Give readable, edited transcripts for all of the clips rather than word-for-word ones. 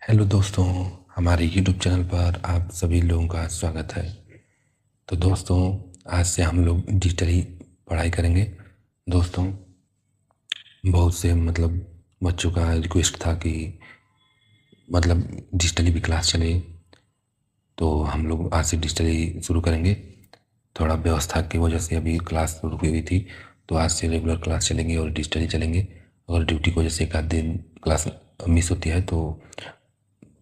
Hello दोस्तों, हमारे YouTube channel पर आप सभी लोगों का स्वागत है। तो दोस्तों, आज से हम लोग डिजिटली पढ़ाई करेंगे। दोस्तों, बहुत से बच्चों का रिक्वेस्ट था कि डिजिटली भी क्लास चले, तो हम लोग आज से डिजिटली शुरू करेंगे। थोड़ा व्यवस्था की वजह से अभी क्लास रुकी हुई थी, तो आज से रेगुलर क्लास चलेंगे और डिजिटली चलेंगे। अगर ड्यूटी की वजह से एक आध दिन क्लास मिस होती है तो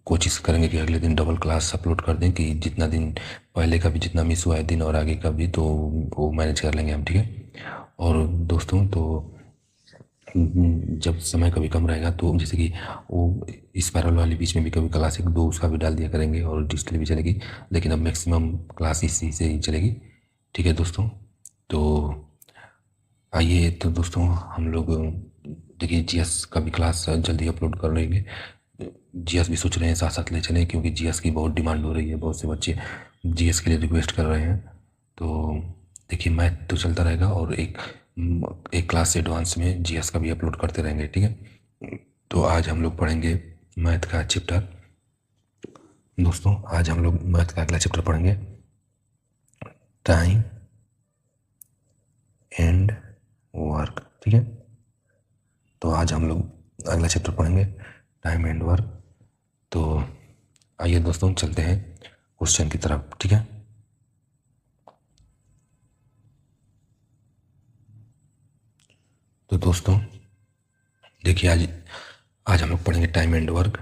कोशिश करेंगे कि अगले दिन डबल क्लास अपलोड कर दें, कि जितना दिन पहले का भी जितना मिस हुआ है दिन और आगे का भी, तो वो मैनेज कर लेंगे हम, ठीक है। और दोस्तों, तो जब समय कभी कम रहेगा तो जैसे कि वो इस पैरल वाली बीच में भी कभी क्लास एक दो उसका भी डाल दिया करेंगे और डिजिटल भी चलेगी, लेकिन अब मैक्सिमम क्लास इसी से ही चलेगी, ठीक है दोस्तों। तो आइए, तो दोस्तों हम लोग देखिए जीएस का भी क्लास जल्दी अपलोड कर लेंगे। जीएस भी सोच रहे हैं साथ साथ ले चलें, क्योंकि जीएस की बहुत डिमांड हो रही है, बहुत से बच्चे जीएस के लिए रिक्वेस्ट कर रहे हैं। तो देखिए, मैथ तो चलता रहेगा और एक क्लास से एडवांस में जीएस का भी अपलोड करते रहेंगे, ठीक है। तो आज हम लोग पढ़ेंगे मैथ का चैप्टर। दोस्तों, आज हम लोग मैथ का अगला चैप्टर पढ़ेंगे, टाइम एंड वर्क, ठीक है। तो आज हम लोग अगला चैप्टर पढ़ेंगे, टाइम एंड वर्क। तो आइए दोस्तों, चलते हैं क्वेश्चन की तरफ, ठीक है। तो दोस्तों देखिए, आज आज हम लोग पढ़ेंगे टाइम एंड वर्क।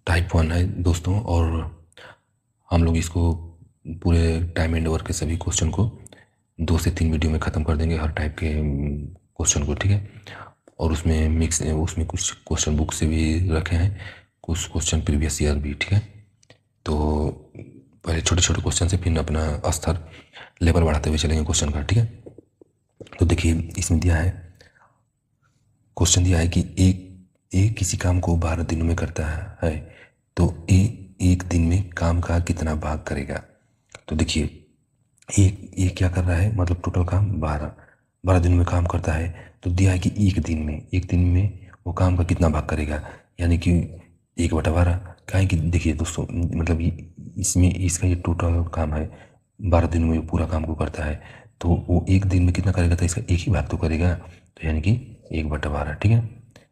टाइप 1 है दोस्तों, और हम लोग इसको पूरे टाइम एंड वर्क के सभी क्वेश्चन को 2 से 3 वीडियो में ख़त्म कर देंगे, हर टाइप के क्वेश्चन को, ठीक है। और उसमें कुछ क्वेश्चन बुक से भी रखे हैं, कुछ क्वेश्चन प्रीवियस ईयर भी, ठीक है। तो पहले छोटे छोटे क्वेश्चन से फिर अपना स्तर लेवल बढ़ाते हुए चलेंगे क्वेश्चन का, ठीक है। तो देखिए, इसमें दिया है, क्वेश्चन दिया है कि ए किसी काम को 12 दिनों में करता है, तो ए एक दिन में काम का कितना भाग करेगा। तो देखिए, ए क्या कर रहा है, टोटल काम 12 दिनों में काम करता है। तो दिया है कि एक दिन में वो काम का कितना भाग करेगा, यानी कि 1/12। क्या है कि देखिए दोस्तों, इसमें इसका ये टोटल काम है, 12 दिनों में वो पूरा काम को करता है, तो वो एक दिन में कितना करेगा, तो इसका एक ही भाग तो करेगा, तो यानी कि 1/12, ठीक है।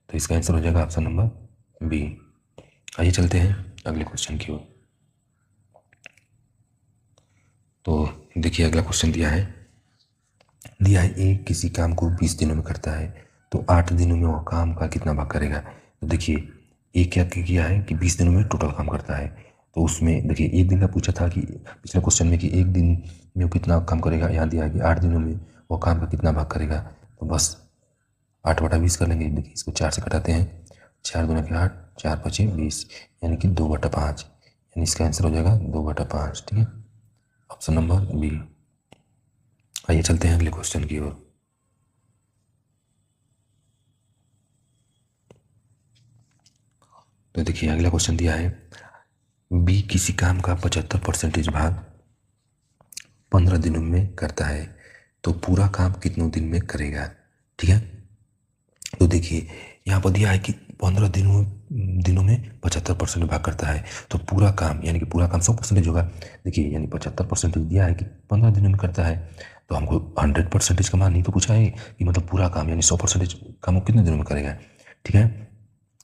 तो इसका आंसर हो जाएगा ऑप्शन नंबर बी। आइए चलते हैं अगले क्वेश्चन की ओर। तो देखिए, अगला क्वेश्चन दिया है ए किसी काम को 20 दिनों में करता है, तो 8 दिनों में वो काम का कितना भाग करेगा। तो देखिए, ए क्या किया है कि 20 दिनों में टोटल काम करता है, तो उसमें देखिए एक दिन का पूछा था कि पिछले क्वेश्चन में कि एक दिन में वो कितना काम करेगा, यहाँ दिया है कि 8 दिनों में वो काम का कितना भाग करेगा। तो बस 8/20 कर लेंगे। देखिए, इसको 4 से कटाते हैं, 4 दूना के 8, 4 पचे 20, यानी कि 2/5, यानी इसका आंसर हो जाएगा 2/5, ठीक है, ऑप्शन नंबर बी। आइए चलते हैं अगले क्वेश्चन की ओर। तो देखिए, अगला क्वेश्चन दिया है, बी किसी काम का 75% भाग 15 दिनों में करता है, तो पूरा काम कितनों दिन में करेगा, ठीक है। तो देखिए, यहाँ पर दिया है कि 15 दिनों में 75% भाग करता है, तो पूरा काम यानी कि पूरा काम 100% होगा। देखिए, यानी 75% दिया है कि 15 दिनों में करता है, तो हमको 100% का मान नहीं तो पूछा है कि पूरा काम यानी 100% काम वो कितने दिनों में करेगा, ठीक है।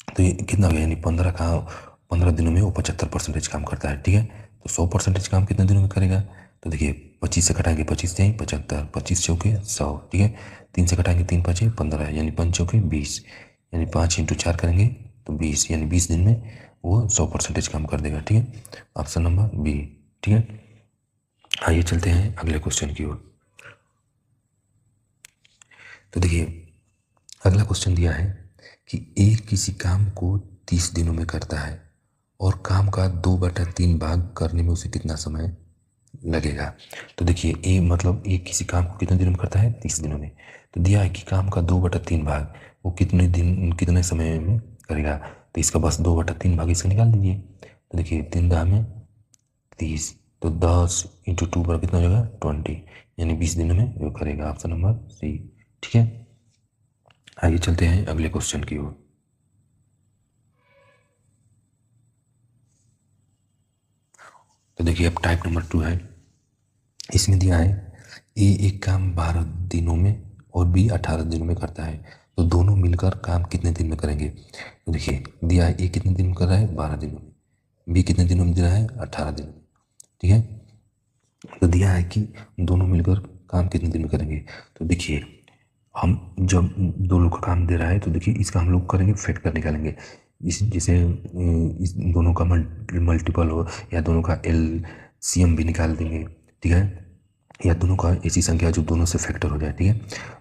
तो ये कितना हो गया, यानी 15 दिनों में वो 75% काम करता है, ठीक है। तो 100% काम कितने दिनों में करेगा। तो देखिए, 25 से घटाएंगे 25 से 75, 25 चौके 100, ठीक है। 3 से घटाएंगे 3 5 15, यानी 5 चौके 20, यानी 5 × 4 करेंगे तो 20, यानी 20 दिन में वो 100% काम कर देगा, ठीक है, ऑप्शन नंबर बी, ठीक है। आइए चलते हैं अगले क्वेश्चन की ओर। तो देखिए, अगला क्वेश्चन दिया है कि ए किसी काम को 30 दिनों में करता है और काम का 2/3 भाग करने में उसे कितना समय लगेगा। तो देखिए, ए किसी काम को कितने दिनों में करता है, 30 दिनों में। तो दिया है कि काम का 2/3 भाग वो कितने समय में करेगा। तो इसका बस 2/3 भाग इसका निकाल दीजिए। तो देखिए, 3 में 30, तो 10 × 2 पर कितना हो जाएगा 20, यानी 20 दिनों में वो करेगा, ऑप्शन नंबर सी, ठीक है। आइए चलते हैं अगले क्वेश्चन की ओर। तो देखिए अब टाइप नंबर 2 है, इसमें दिया है ए एक काम 12 दिनों में और बी 18 दिनों में करता है, तो दोनों मिलकर काम कितने दिन में करेंगे। तो देखिए दिया है ए कितने दिन में कर रहा है, 12 दिनों में, बी कितने दिनों में दे रहा है, 18 दिनों में, ठीक है। तो दिया है कि दोनों मिलकर काम कितने दिन में करेंगे। तो देखिए हम जब दो लोग का काम दे रहा है तो देखिए इसका हम लोग करेंगे फैक्टर निकालेंगे, इस जैसे इस दोनों का मल्टीपल हो या दोनों का एलसीएम भी निकाल देंगे, ठीक है, या दोनों का ऐसी संख्या जो दोनों से फैक्टर हो जाए, ठीक है।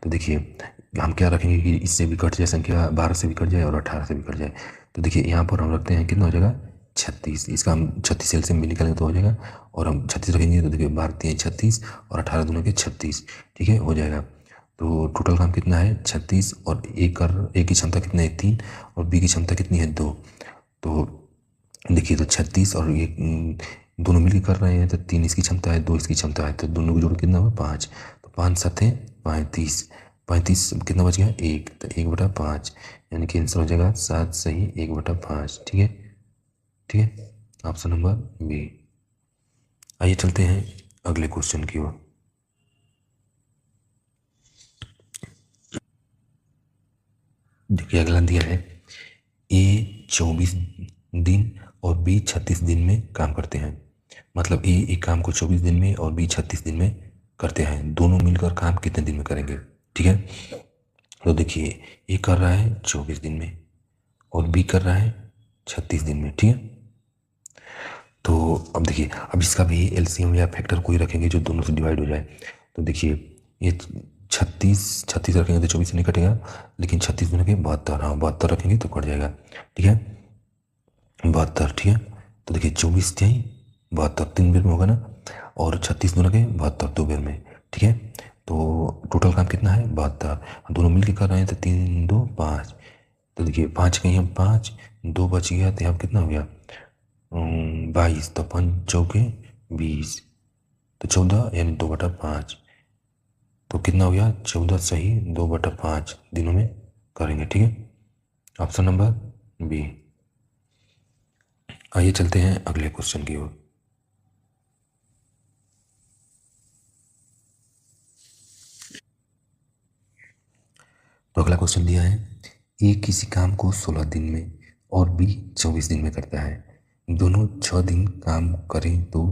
तो देखिए हम क्या रखेंगे कि इससे भी कट जाए संख्या, 12 से भी कट जाए और 18 से भी कट जाए। तो देखिए यहाँ पर हम रखते हैं कितना हो जाएगा, 36, इसका हम 36 एलसीएम भी निकालेंगे तो हो जाएगा, और हम 36 रखेंगे तो देखिए 12 3 36 और 18 दोनों के 36, ठीक है, हो जाएगा। तो टोटल काम कितना है 36, और ए की क्षमता कितना है 3, और बी की क्षमता कितनी है 2। तो देखिए तो 36 और ये दोनों मिलकर कर रहे हैं, तो 3 इसकी क्षमता है, 2 इसकी क्षमता है, तो दोनों को जोड़ कितना हुआ 5, तो 5 7 है 35, 35 कितना बच गया 1, तो 1/5, यानी कि आंसर हो जाएगा 7 सही 1/5, ठीक है, ठीक है, ऑप्शन नंबर बी। आइए चलते हैं अगले क्वेश्चन की ओर। देखिए अगला दिया है ए 24 दिन और बी 36 दिन में काम करते हैं, मतलब ए एक काम को 24 दिन में और बी 36 दिन में करते हैं, दोनों मिलकर काम कितने दिन में करेंगे, ठीक है। तो देखिए ए कर रहा है 24 दिन में और बी कर रहा है 36 दिन में, ठीक है। तो अब देखिए अब इसका भी एलसीएम या फैक्टर कोई रखेंगे जो दोनों से डिवाइड हो जाए। तो देखिए ये 36 36 रखेंगे तो 24 से नहीं कटेगा, लेकिन 36 में रखेंगे 72, हाँ 72 रखेंगे तो कट जाएगा, ठीक है, 72, ठीक है। तो देखिए 24 थे 72 3 बेर में होगा ना, और 36 दोनों के 72 2 बेर में, ठीक है। तो टोटल काम कितना है 72, दोनों मिल के कर रहे हैं तो 3 2 5, तो देखिए 5 कहीं हम 5 2 बच गया, तो यहाँ कितना हो गया 22, तो 5 चौके 20, तो 14 यानी 2/5, तो कितना हो गया 14 सही 2/5 दिनों में करेंगे, ठीक है, ऑप्शन नंबर बी। आइए चलते हैं अगले क्वेश्चन की ओर। तो अगला क्वेश्चन दिया है ए किसी काम को 16 दिन में और बी 24 दिन में करता है, दोनों 6 दिन काम करें तो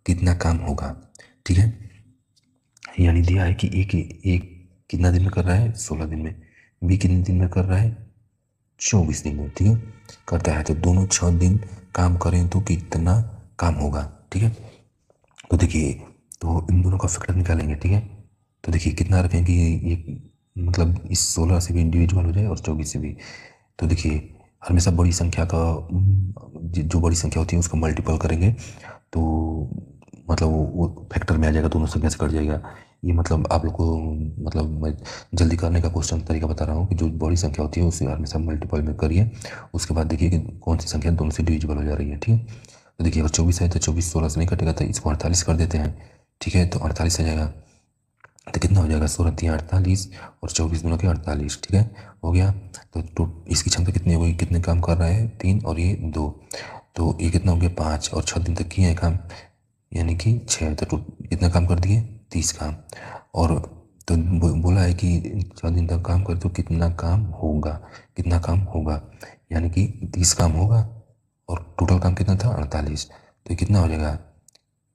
कितना काम होगा, ठीक है। यानी दिया है कि एक कितना दिन में कर रहा है 16 दिन में, बी कितने दिन में कर रहा है 24 दिन में, ठीक है, करता है, तो दोनों 6 दिन काम करें तो कितना काम होगा, ठीक है। तो देखिए तो इन दोनों का फैक्टर निकालेंगे, ठीक है। तो देखिए कितना रखेंगे ये मतलब इस 16 से भी इंडिविजुअल हो जाए और 24 से भी। तो देखिए हमेशा बड़ी संख्या का जो बड़ी संख्या होती है उसका मल्टीपल करेंगे तो मतलब वो फैक्टर में आ जाएगा, दोनों संख्या से कट जाएगा। ये मतलब आप लोग को मतलब मैं जल्दी करने का क्वेश्चन तरीका बता रहा हूँ कि जो बड़ी संख्या होती है उसे हमेशा मल्टीपल में करिए, उसके बाद देखिए कि कौन सी संख्या दोनों से डिविजिबल हो जा रही है, ठीक है। तो देखिए अगर 24 है तो 24 16 से नहीं कटेगा, तो इसको 48 कर देते हैं, ठीक है, तो 48 आ जाएगा, तो कितना हो जाएगा 16 3 48 और 24 दोनों के 48, ठीक है, हो गया। तो इसकी क्षमता कितनी हो गई, कितने काम कर रहा है 3 और ये 2, तो ये कितना हो गया 5 और 6 दिन तक किए हैं काम, यानी कि 6, तो कितना काम कर दिए 30 काम, और तो बोला है कि 6 दिन तक काम करे तो कितना काम होगा, कितना काम होगा, यानी कि 30 काम होगा, और टोटल काम कितना था 48, तो ये कितना हो जाएगा,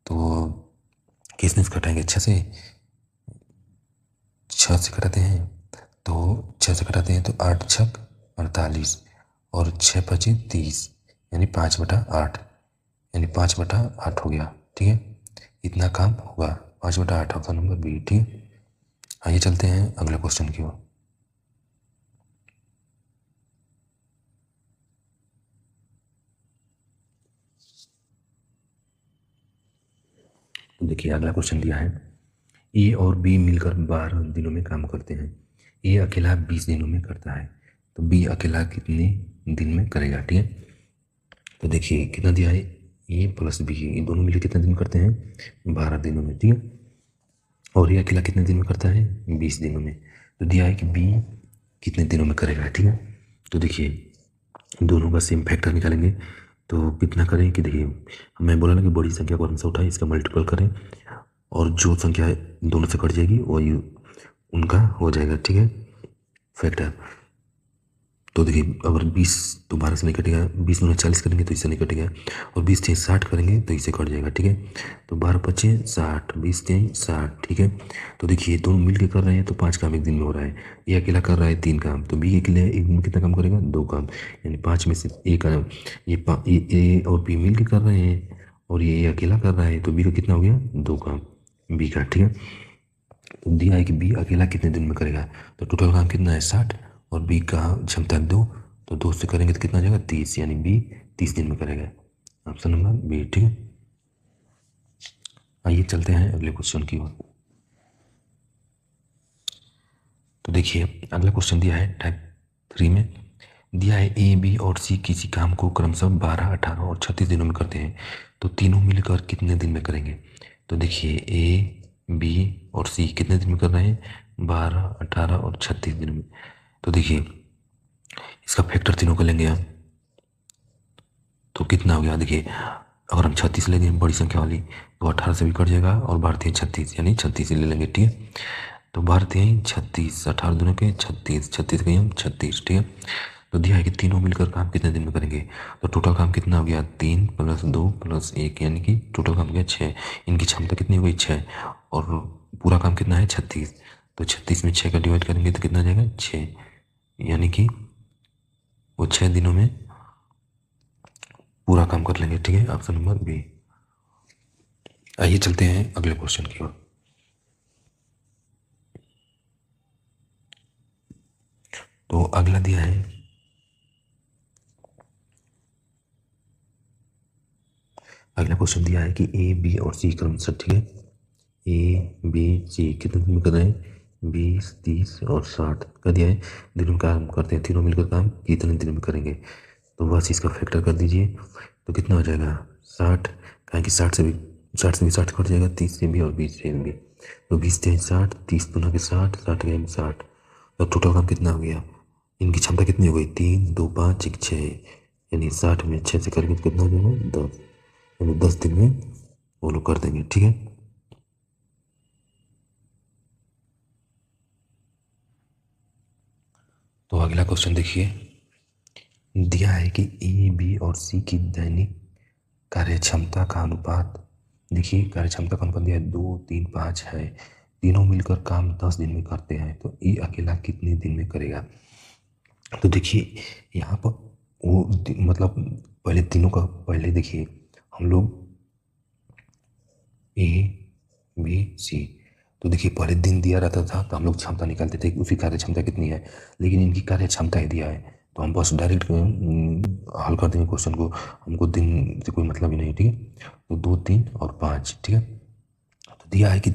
तो किसने से घटाएंगे 6 से, 6 से घटाते हैं, तो 6 से घटाते हैं तो 8 छक 48 और 6 पचे 30, यानी 5/8, यानी 5/8 हो गया, ठीक है, इतना काम होगा 5/8, ऑप्शन नंबर बी, ठीक है। आइए चलते हैं अगले क्वेश्चन की ओर। तो देखिए अगला क्वेश्चन दिया है ए और बी मिलकर 12 दिनों में काम करते हैं, ए अकेला 20 दिनों में करता है, तो बी अकेला कितने दिन में करेगा, ठीक है। तो देखिए कितना दिया है ए प्लस बी, ये दोनों मिलकर कितने दिन करते हैं 12 दिनों में, ठीक है, और ये अकेला कितने दिन में करता है 20 दिनों में। तो दिया है कि बी कितने दिनों में करेगा, ठीक है। तो देखिए दोनों का सेम फैक्टर निकालेंगे, तो कितना करें कि देखिए, मैं बोला ना कि बड़ी संख्या को आराम से उठाएं, इसका मल्टीपल करें और जो संख्या दोनों से कट जाएगी वही उनका हो जाएगा, ठीक है, फैक्टर। तो देखिए अगर 20 तो 12 से नहीं कटेगा, 20 दूना 40 करेंगे तो इससे नहीं कटेगा, और 20 तेईस 60 करेंगे तो इससे कट जाएगा, ठीक है। तो 12 पच्चे 60, 20 तेईस 60, ठीक है। तो देखिए दोनों मिल के कर रहे हैं तो 5 काम एक दिन में हो रहा है, ये अकेला कर रहा है 3 काम, तो बी अकेले एक दिन में कितना काम करेगा, 2 काम, यानी 5 में से एक ये ए और बी मिल के कर रहे हैं और ये अकेला कर रहा है, तो बी का कितना हो गया, 2 काम बी का, ठीक है। तो दिया है कि बी अकेला कितने दिन में करेगा, तो टोटल काम कितना है 60 और बी का क्षमता 2, तो 2 से करेंगे तो कितना आ जाएगा 30, यानी बी 30 दिन में करेगा, ऑप्शन नंबर बी, ठीक है। आइए चलते हैं अगले क्वेश्चन की ओर। तो देखिए अगला क्वेश्चन दिया है टाइप 3 में, दिया है ए बी और सी किसी काम को क्रमशः 12, 18 और 36 दिनों में करते हैं, तो तीनों मिलकर कितने दिन में करेंगे। तो देखिए ए बी और सी कितने दिन में कर रहे हैं, 12, 18 और 36 दिनों में। तो देखिए इसका फैक्टर तीनों का लेंगे हम, तो कितना हो गया, देखिए अगर हम 36 लेंगे बड़ी संख्या वाली तो 18 से भी कट जाएगा और भारतीय 36, यानी 36 ले लेंगे, ठीक है। तो भारतीय 36, 18 दूनी के 36, 36 के हम 36, ठीक है। तो दिया है कि तीनों मिलकर काम कितने दिन में करेंगे, तो टोटल काम कितना हो गया, 3 + 2 + 1, यानी कि टोटल काम हो गया 6, इनकी क्षमता कितनी हो गई 6, और पूरा काम कितना है 36, तो 36 में 6 का डिवाइड करेंगे तो कितना आ जाएगा 6, यानी कि वो 6 दिनों में पूरा काम कर लेंगे, ठीक है, ऑप्शन नंबर बी। आइए चलते हैं अगले क्वेश्चन की ओर। तो अगला दिया है, अगला क्वेश्चन दिया है कि ए बी और सी क्रमशः, ठीक है, ए बी सी कितने दिन में कर रहे हैं, 20, 30 और 60 का दिया है, दिनों में काम करते हैं, तीनों मिलकर काम कितने दिन में करेंगे, तो बस इसका फैक्टर कर दीजिए, तो कितना हो जाएगा 60, कहें कि 60 से भी 60 कट जाएगा, 30 से भी और 20 से भी, तो 20 से 60, 30 दूना के 60, 60 के 60, तो टोटल काम कितना हो गया, इनकी क्षमता कितनी हो गई, 3, 2, 5, 1, 6, यानी 60 में 6 से करके तो कितना हो जाएगा 10, यानी 10 दिन में वो लोग कर देंगे, ठीक है। तो अगला क्वेश्चन देखिए, दिया है कि ए बी और सी की दैनिक कार्य क्षमता का अनुपात, देखिए कार्य क्षमता का अनुपात दिया है 2, 3, 5 है, तीनों मिलकर काम 10 दिन में करते हैं, तो ए अकेला कितने दिन में करेगा। तो देखिए यहाँ पर वो मतलब पहले तीनों का पहले देखिए हम लोग ए बी सी, तो देखिए पहले दिन दिया रहता था तो हम लोग क्षमता निकालते थे कि उसकी कार्य क्षमता कितनी है, लेकिन इनकी कार्य क्षमता ही दिया है तो हम बस डायरेक्ट हल कर देंगे क्वेश्चन को, हमको दिन से कोई मतलब ही नहीं, ठीक है। तो 2, 3 और 5, ठीक है। तो दिया है कि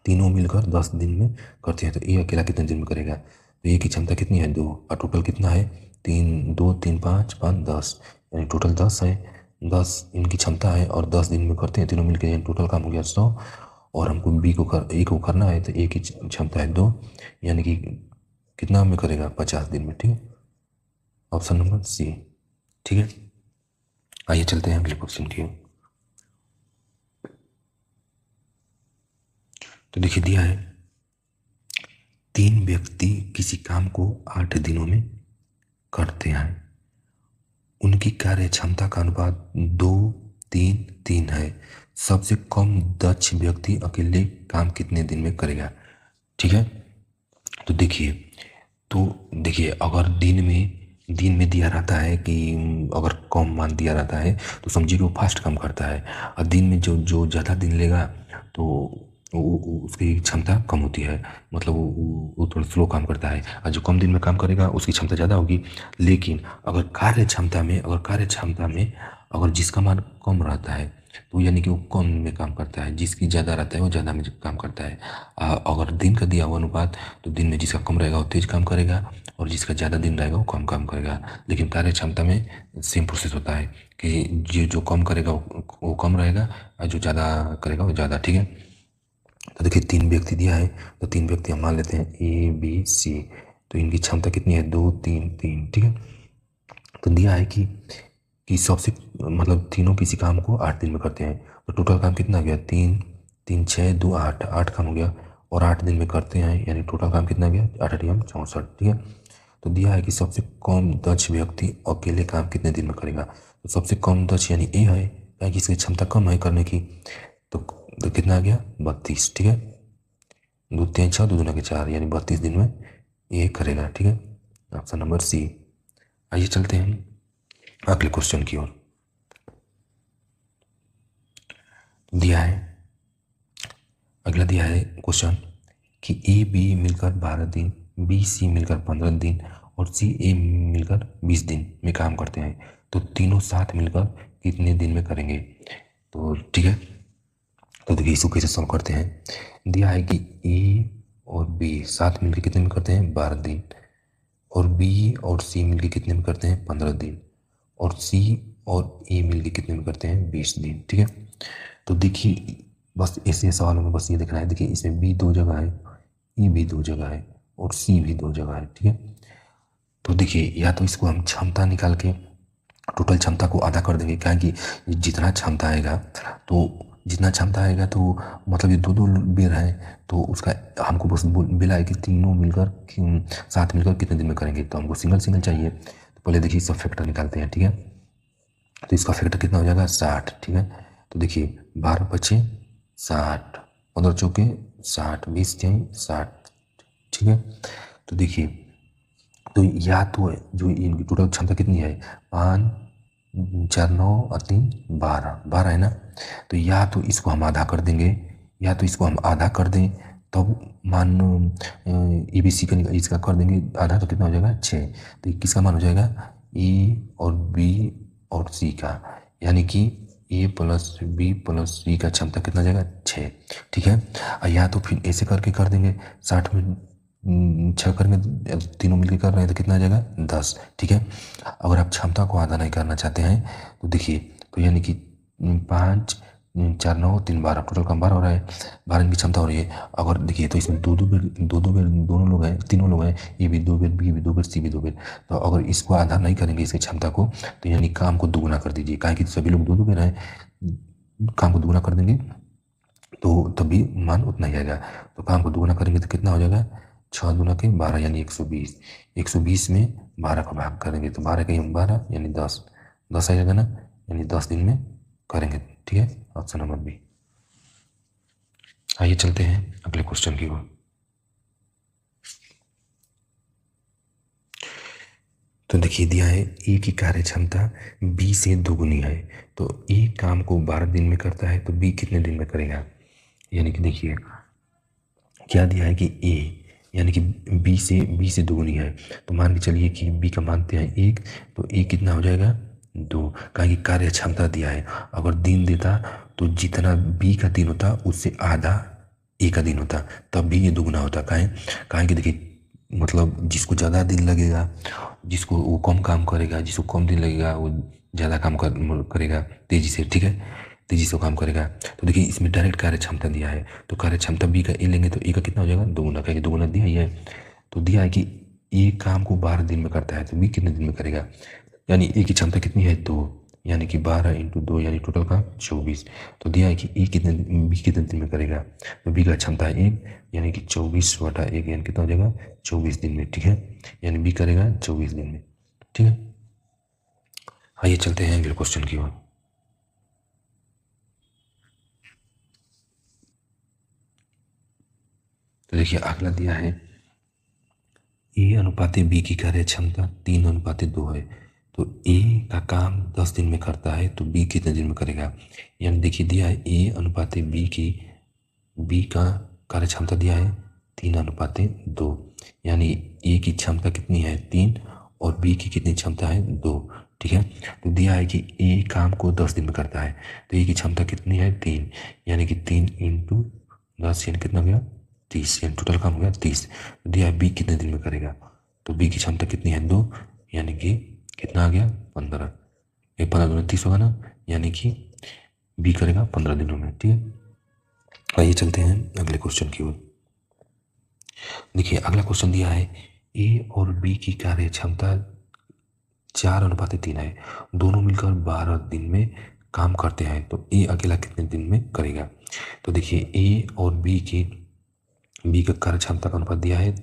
तीनों मिलकर 10 दिन में करते हैं, तो ये अकेला कितने दिन में करेगा, तो ये की क्षमता कितनी है 2, और टोटल कितना है 3, 2, 3, 5, 5, 10, यानी टोटल 10 है, 10 इनकी क्षमता है और 10 दिन में करते हैं तीनों मिलकर, यानी टोटल काम हो गया 100, और हमको बी को ए को करना है तो ए की क्षमता है 2, यानी कि कितना में करेगा 50 दिन में, ठीक है, ऑप्शन नंबर सी, ठीक है। आइए चलते हैं अगले क्वेश्चन की ओर। तो देखिए दिया है 3 व्यक्ति किसी काम को 8 दिनों में करते हैं, उनकी कार्य क्षमता का अनुपात 2, 3, 3 है, सबसे कम दक्ष व्यक्ति अकेले काम कितने दिन में करेगा, ठीक है। तो देखिए अगर दिन में दिया रहता है कि अगर कम मान दिया रहता है तो समझिए कि वो फास्ट काम करता है, और दिन में जो जो ज़्यादा दिन लेगा तो उसकी क्षमता कम होती है, मतलब वो थोड़ा स्लो काम करता है, और जो कम दिन में काम करेगा उसकी क्षमता ज़्यादा होगी। लेकिन अगर कार्य क्षमता में अगर जिसका मान कम रहता है तो यानी कि वो कम में काम करता है, जिसकी ज़्यादा रहता है वो ज़्यादा में काम करता है। अगर दिन का दिया हुआ अनुपात तो दिन में जिसका कम रहेगा वो तेज़ काम करेगा और जिसका ज़्यादा दिन रहेगा वो कम काम करेगा। लेकिन कार्य क्षमता में सेम प्रोसेस होता है कि जो कम करेगा वो कम रहेगा और जो ज़्यादा करेगा वो ज़्यादा, ठीक है। तो देखिए 3 व्यक्ति दिया है, तो 3 व्यक्ति हम मान लेते हैं ए बी सी, तो इनकी क्षमता कितनी है 2, 3, 3, ठीक है। तो दिया है कि कि सबसे मतलब तीनों किसी काम को 8 दिन में करते हैं, तो टोटल काम कितना गया, 3 3 6 2 8, 8 काम हो गया और 8 दिन में करते हैं, यानी टोटल काम कितना गया, 8 8 64। ठीक है, तो दिया है कि सबसे कम दक्ष व्यक्ति अकेले काम कितने दिन में करेगा। तो सबसे कम दक्ष यानी ए है, क्योंकि इसकी क्षमता कम है करने की। तो कितना आ गया, 32। ठीक है, 2 3 6 2 दूना के 4, यानी 32 दिन में ये करेगा। ठीक है, ऑप्शन नंबर सी। आइए चलते हैं अगले क्वेश्चन की ओर। दिया है, अगला दिया है क्वेश्चन कि ए बी मिलकर 12 दिन, बी सी मिलकर 15 दिन और सी ए मिलकर 20 दिन में काम करते हैं, तो तीनों साथ मिलकर कितने दिन में करेंगे। तो ठीक है, तो देखिए इसको कैसे सॉल्व करते हैं। दिया है कि ए और बी साथ मिलकर कितने में करते हैं, 12 दिन, और बी और सी मिलकर कितने में करते हैं, 15 दिन, और सी और ए मिलकर कितने में करते हैं, 20 दिन। ठीक है, तो देखिए बस ऐसे सवालों में बस ये देखना है, देखिए इसमें बी 2 जगह है, ई भी 2 जगह है और सी भी 2 जगह है। ठीक है, तो देखिए या तो इसको हम क्षमता निकाल के टोटल क्षमता को आधा कर देंगे, क्या कि जितना क्षमता आएगा तो जितना क्षमता आएगा तो मतलब ये 2 2 बेर है, तो उसका हमको बस बिला है कि तीनों मिलकर साथ मिलकर कितने दिन में करेंगे, तो हमको सिंगल सिंगल चाहिए। तो पहले देखिए इसका फैक्टर निकालते हैं। ठीक है, तो इसका फैक्टर कितना हो जाएगा, 60। ठीक है, तो देखिए 12 बचे 60, 15 चौके 60, 20 6 60। ठीक है, तो देखिए तो या तो जो इनकी टोटल क्षमता कितनी है, 5 4 9 और 3 12, 12 है ना, तो या तो इसको हम आधा कर देंगे, या तो इसको हम आधा कर दें, तब मान ए बी सी का इसका कर देंगे आधा, तो कितना हो जाएगा 6। तो किसका मान हो जाएगा, ए और बी और सी का, यानी कि ए प्लस बी प्लस सी का क्षमता कितना जाएगा, 6। ठीक है, या तो फिर ऐसे करके कर देंगे, 60 में 6 करेंगे, तीनों मिलकर कर रहे हैं तो कितना आ जाएगा, 10। ठीक है, अगर आप क्षमता को आधा नहीं करना चाहते हैं तो देखिए, तो यानी कि 5 4 9 3 12, टोटल काम 12 हो रहा है, 12 की क्षमता हो रही है। अगर देखिए तो इसमें 2 2 बेर दोनों लोग हैं, तीनों लोग हैं, ए भी 2 बेर, बी भी 2 बेर, सी भी 2 बेर। तो अगर इसको आधा नहीं करेंगे इसकी क्षमता को, तो यानी काम को दुगुना कर दीजिए, काहे कि सभी लोग 2 2 बेर हैं, काम को दुगुना कर देंगे तो तभी मान उतना ही आएगा। तो काम को दुगुना करेंगे तो कितना हो जाएगा, 6 दूना के 12 यानी 120, 120 में 12 का भाग करेंगे तो 12 के 12 यानी 10, 10 आ जाएगा ना, यानी 10 दिन में करेंगे। ठीक है, ऑप्शन नंबर बी। आइए चलते हैं अगले क्वेश्चन की ओर। तो देखिए दिया है ए की कार्य क्षमता बी से दोगुनी है, तो ए काम को 12 दिन में करता है, तो बी कितने दिन में करेगा। यानी कि देखिए क्या दिया है कि ए यानी कि बी से दोगुनी है, तो मान के चलिए कि बी का मानते हैं 1, तो ए कितना हो जाएगा, 2, कहा कि कार्य क्षमता दिया है, अगर दिन देता तो जितना बी का दिन होता उससे आधा ए का दिन होता, तब भी ये दोगुना होता। कहें कि देखिए मतलब जिसको ज़्यादा दिन लगेगा, जिसको वो कम काम करेगा, जिसको कम दिन लगेगा वो ज़्यादा काम करेगा तेज़ी से। ठीक है, तेज़ी से काम करेगा। तो देखिए इसमें डायरेक्ट कार्य क्षमता दिया है, तो कार्य क्षमता बी का ए लेंगे तो ए का कितना हो जाएगा, दोगुना, कहेंगे दोगुना दिया ही है। तो दिया है कि ए काम को 12 दिन में करता है, तो बी कितने दिन में करेगा, यानी ए की क्षमता कितनी है, 2, यानी कि 12 × 2 यानी टोटल का 24। तो दिया है कि बी कितने दिन में करेगा, तो बी का क्षमता है 1, यानी कि 24/1 यानी कितना हो जाएगा, 24 दिन में। ठीक है, यानी बी करेगा 24 दिन में। ठीक है, आइए चलते हैं अगले क्वेश्चन की ओर। तो देखिए अगला दिया है ए अनुपात बी की कार्य क्षमता 3:2 है, तो ए का काम 10 दिन में करता है, तो बी कितने दिन में करेगा। यानी देखिए दिया है ए अनुपात बी का कार्य क्षमता दिया है 3:2, यानी ए की क्षमता कितनी है, 3, और बी की कितनी क्षमता है, 2। ठीक है, तो दिया है कि ए काम को 10 दिन में करता है, तो ए की क्षमता कितनी है, 3, यानी कि 3 × 10 यानी कितना हो गया, 30, यानी टोटल काम हो गया 30। तो दिया है बी कितने दिन में करेगा, तो बी की क्षमता कितनी है, 2, यानी कि कितना आ गया, 15, 15 दूनी 30 होगा ना, यानी कि बी करेगा 15 दिनों में। ठीक है, आइए चलते हैं अगले क्वेश्चन की ओर। देखिए अगला क्वेश्चन दिया है ए और बी की कार्य क्षमता 4:3 है, दोनों मिलकर 12 दिन में काम करते हैं, तो ए अकेला कितने दिन में करेगा। तो देखिए ए और बी का कार्य क्षमता का अनुपात दिया है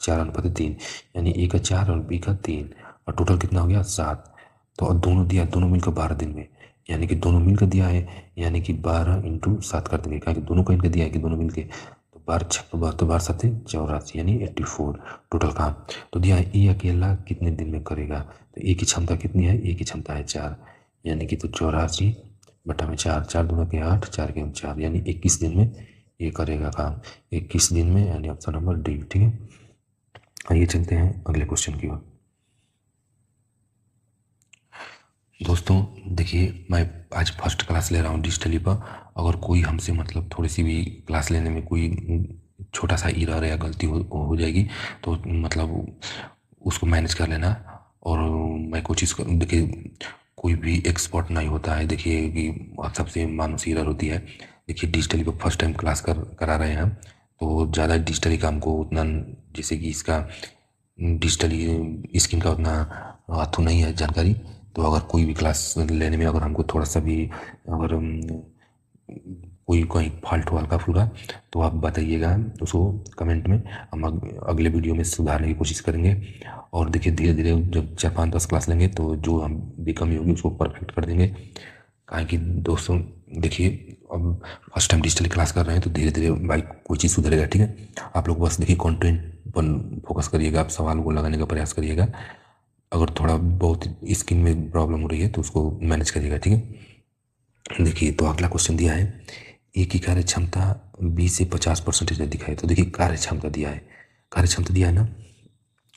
4:3, यानी ए का 4 और बी का 3, और टोटल कितना हो गया 7। तो अब दोनों दिया, दोनों मिलकर 12 दिन में, यानी कि दोनों मिलकर दिया है, यानी कि 12 × 7 कर देंगे, क्योंकि दोनों का इनका दिया है कि दोनों मिलके, तो 12 6 12 12 7 84, यानी 84 टोटल काम। तो दिया है ए अकेला कितने दिन में करेगा, तो ए की क्षमता कितनी है, ए की क्षमता है 4, यानी कि तो 84 बटा में 4, 4 दूना के 8, 4 के 4, यानी 21 दिन में ये करेगा काम, 21 दिन में, यानी ऑप्शन नंबर डी। ठीक है, आइए चलते हैं अगले क्वेश्चन की ओर। दोस्तों देखिए, मैं आज फर्स्ट क्लास ले रहा हूँ डिजिटली पर, अगर कोई हमसे मतलब थोड़ी सी भी क्लास लेने में कोई छोटा सा एरर या गलती हो जाएगी, तो मतलब उसको मैनेज कर लेना। और मैं कोशिश कर, देखिए कोई भी एक्सपर्ट नहीं होता है, देखिए कि सबसे मानुस एरर होती है। देखिए डिजिटली पर फर्स्ट टाइम क्लास करा रहे हैं हम, तो ज़्यादा डिजिटली काम को उतना, जैसे कि इसका डिजिटली स्क्रीन का उतना अथू नहीं है जानकारी, तो अगर कोई भी क्लास लेने में अगर हमको थोड़ा सा भी अगर कोई कहीं फॉल्ट हो हल्का फुल्का, तो आप बताइएगा उसको कमेंट में, हम अगले वीडियो में सुधारने की कोशिश करेंगे। और देखिए धीरे धीरे जब 4 5 10 क्लास लेंगे, तो जो हम भी कमी होगी उसको परफेक्ट कर देंगे। काहे कि दोस्तों देखिए, अब फर्स्ट टाइम डिजिटल क्लास कर रहे हैं, तो धीरे धीरे भाई कोई चीज़ सुधरेगा। ठीक है, आप लोग बस देखिए कंटेंट पर फोकस करिएगा, आप सवाल को लगाने का प्रयास करिएगा। अगर थोड़ा बहुत स्किन में प्रॉब्लम हो रही है तो उसको मैनेज करिएगा। ठीक है, देखिए तो अगला क्वेश्चन दिया है, ए की कार्य क्षमता 20 से 50% अधिक है। तो देखिए कार्य क्षमता दिया है, कार्य क्षमता दिया है ना,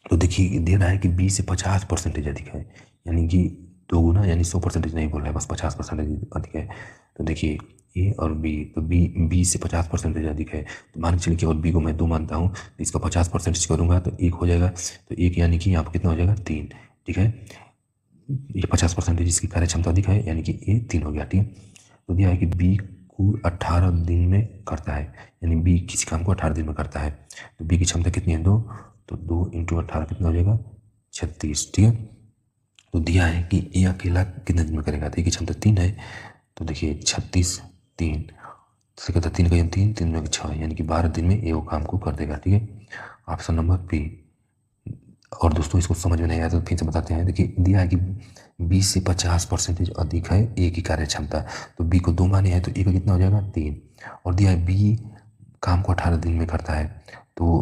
तो देखिए दे रहा है कि 20 से 50% अधिक है, यानी कि 2 गुना, यानी 100% नहीं बोल रहा है, बस 50% अधिक है। तो देखिए ए और बी, तो बी 20 से 50% अधिक है, तो मान के चलिए कि और बी को मैं 2 मानता हूँ, तो इसका 50% करूँगा तो 1 हो जाएगा, तो 1 यानी कि यहाँ पर कितना हो जाएगा 3। ठीक है, ये 50% इसकी कार्य क्षमता अधिक है, यानी कि ए 3 हो गया। ठीक है, तो दिया है कि बी को 18 दिन में करता है, यानी बी किसी काम को 18 दिन में करता है, तो बी की क्षमता कितनी है 2, तो 2 × 18 कितना हो जाएगा 36। ठीक है, तो दिया है कि ए अकेला कितने दिन में करेगा, तो ए की क्षमता 3 है, तो देखिए 36 3 से कहता 3 का 3 3 में 6, यानी कि 12 दिन में ए वो काम को कर देगा। ठीक है, ऑप्शन नंबर बी। और दोस्तों इसको समझ में नहीं आया तो फिर से बताते हैं। देखिए दिया है कि 20 से 50% अधिक है ए की कार्य क्षमता, तो बी को 2 माने हैं, तो ए का कितना हो जाएगा 3, और दिया है बी काम को 18 दिन में करता है, तो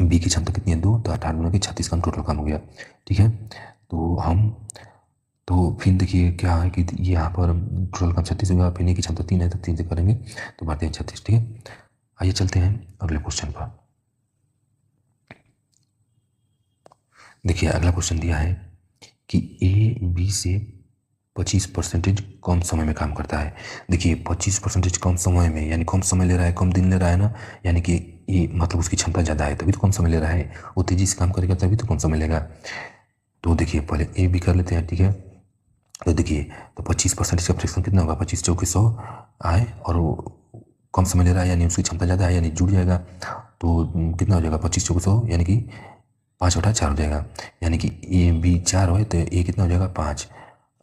बी की क्षमता कितनी है 2, तो 18 गुना के 36 का टोटल काम हो गया। ठीक है, तो हम तो फिर देखिए क्या है कि यहाँ पर टोटल काम 36 होगा, फिर ए की क्षमता 3 है, तो 3 से करेंगे तो बढ़ते हैं 36। ठीक है, आइए चलते हैं अगले क्वेश्चन पर। देखिए अगला क्वेश्चन दिया है कि ए बी से 25% कम समय में काम करता है। देखिए 25% कम समय में, यानी कम समय ले रहा है, कम दिन ले रहा है ना, यानी कि ये मतलब उसकी क्षमता ज़्यादा है, तभी तो कम समय ले रहा है, वो तेज़ी से काम करेगा तभी तो कम समय लेगा। तो देखिए पहले ए बी कर लेते हैं। ठीक है, तो देखिए तो 25% का फ्रैक्शन कितना होगा, 25 चौके 100 आए, और वो कम समय ले रहा है, यानी उसकी क्षमता ज़्यादा है, यानी जुड़ जाएगा, तो कितना हो जाएगा 25 चौके 100, यानी कि 5/4 हो जाएगा, यानी कि ए बी 4 हो तो ए कितना हो जाएगा 5।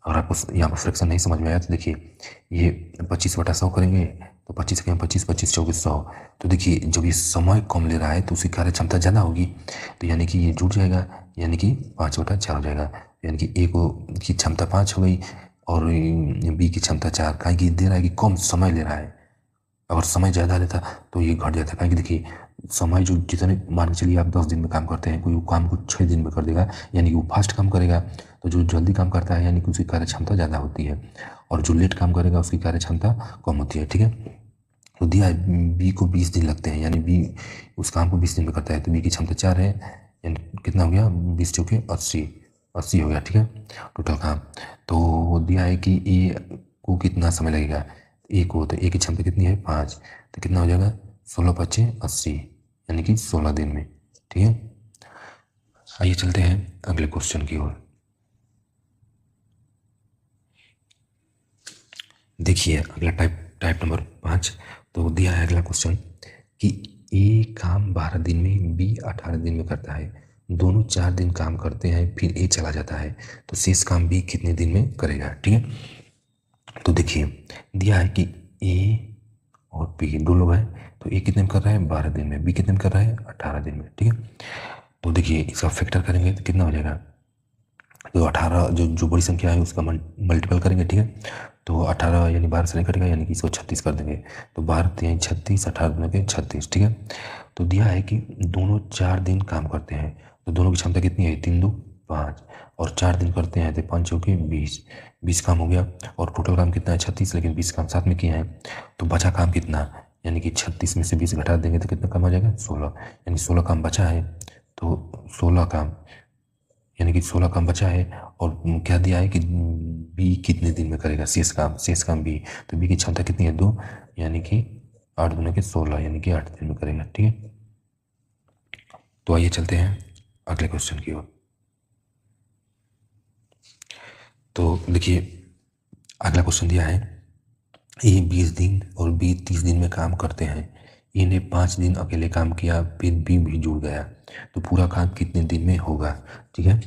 और आपको यहाँ पर फ्रैक्शन नहीं समझ में आया तो देखिए ये 25/100 करेंगे, तो 25 के 25 25 चौके 100, तो देखिए जब ये समय कम ले रहा है तो उसकी कार्य क्षमता ज़्यादा होगी, तो यानी कि ये जुड़ जाएगा, यानी कि 5/4 हो जाएगा, यानी कि ए को की क्षमता 5 हो गई और बी की क्षमता 4, कहीं कि दे रहा है कि कम समय ले रहा है। अगर समय ज़्यादा लेता तो ये घट जाता, कहीं कि देखिए समय जो जितने मान के चलिए आप 10 दिन में काम करते हैं, कोई वो काम को 6 दिन में कर देगा, यानी कि वो फास्ट काम करेगा, तो जो जल्दी काम करता है यानी कि उसकी कार्य क्षमता ज़्यादा होती है, और जो लेट काम करेगा उसकी कार्य क्षमता कम होती है। ठीक है, तो दिया है बी को 20 दिन लगते हैं, यानी बी उस काम को 20 दिन में करता है, तो बी की क्षमता 4 है, यानी कितना हो गया 20 चौके 80 हो गया। ठीक है, टोटल काम। तो दिया है कि ए को कितना समय लगेगा, ए को, तो ए की क्षमता कितनी है 5, तो कितना हो जाएगा 16 × 5 = 80, यानी कि 16 दिन में। ठीक है, आइए चलते हैं अगले क्वेश्चन की ओर। देखिए अगला टाइप नंबर 5, तो दिया है अगला क्वेश्चन कि ए काम 12 दिन में, बी 18 दिन में करता है। दोनों 4 दिन काम करते हैं, फिर ए चला जाता है, तो शेष काम बी कितने दिन में करेगा। ठीक है, तो देखिए दिया है कि ए और बी दो लोग हैं, तो ए कितने में कर रहा है 12 दिन में, बी कितने में कर रहा है 18 दिन में। ठीक है, तो देखिए इसका फैक्टर करेंगे तो कितना हो जाएगा, तो 18 जो बड़ी संख्या है उसका मल्टीपल करेंगे। ठीक है, तो 18 यानी 12 से नहीं कटेगा, यानी कि इसको 36 कर देंगे, तो 12 यानी 36, 18 दिनों के 36। ठीक है, तो दिया है कि दोनों 4 दिन काम करते हैं, तो दोनों की क्षमता कितनी है 3 2 5, और 4 दिन करते हैं तो 5 चौके 20, 20 काम हो गया, और टोटल काम कितना है 36, लेकिन 20 काम साथ में किए हैं, तो बचा काम कितना, यानी कि 36 में से 20 घटा देंगे तो कितना काम आ जाएगा 16, यानी 16 काम बचा है, तो 16 काम यानी कि 16 काम बचा है। और क्या दिया है कि बी कितने दिन में करेगा शेष काम बी, तो बी की क्षमता कितनी है 2, यानी कि 8 दूनी के 16, यानी कि 8 दिन में करेगा। ठीक है, तो आइए चलते हैं अगले क्वेश्चन की ओर। तो देखिए अगला क्वेश्चन दिया है ए 20 दिन और बी 30 दिन में काम करते हैं, ए ने 5 दिन अकेले काम किया, फिर बी भी जुड़ गया, तो पूरा काम कितने दिन में होगा। ठीक है,